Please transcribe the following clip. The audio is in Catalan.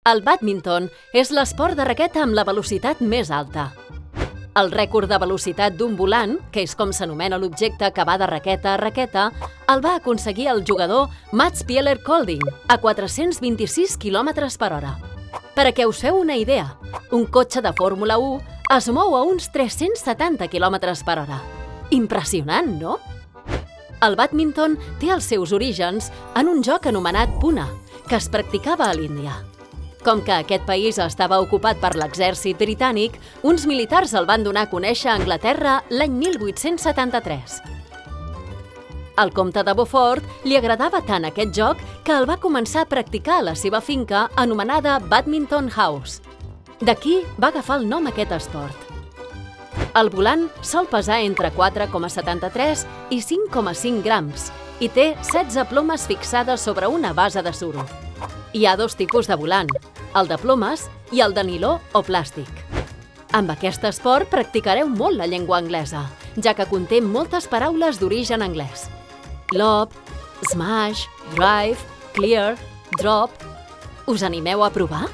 El bàdminton és l'esport de raqueta amb la velocitat més alta. El rècord de velocitat d'un volant, que és com s'anomena l'objecte que va de raqueta a raqueta, el va aconseguir el jugador Mats Pieler Kolding a 426 km per hora. Per a què us feu una idea, un cotxe de Fórmula 1 es mou a uns 370 km per hora. Impressionant, no? El bàdminton té els seus orígens en un joc anomenat Puna, que es practicava a l'Índia. Com que aquest país estava ocupat per l'exèrcit britànic, uns militars el van donar a conèixer a Anglaterra l'any 1873. Al comte de Beaufort li agradava tant aquest joc que el va començar a practicar a la seva finca anomenada Badminton House. D'aquí va agafar el nom aquest esport. El volant sol pesar entre 4,73 i 5,5 grams i té 16 plomes fixades sobre una base de suro. Hi ha dos tipus de volant, el de plomes i el de niló o plàstic. Amb aquest esport practicareu molt la llengua anglesa, ja que conté moltes paraules d'origen anglès. Lob, smash, drive, clear, drop... Us animeu a provar?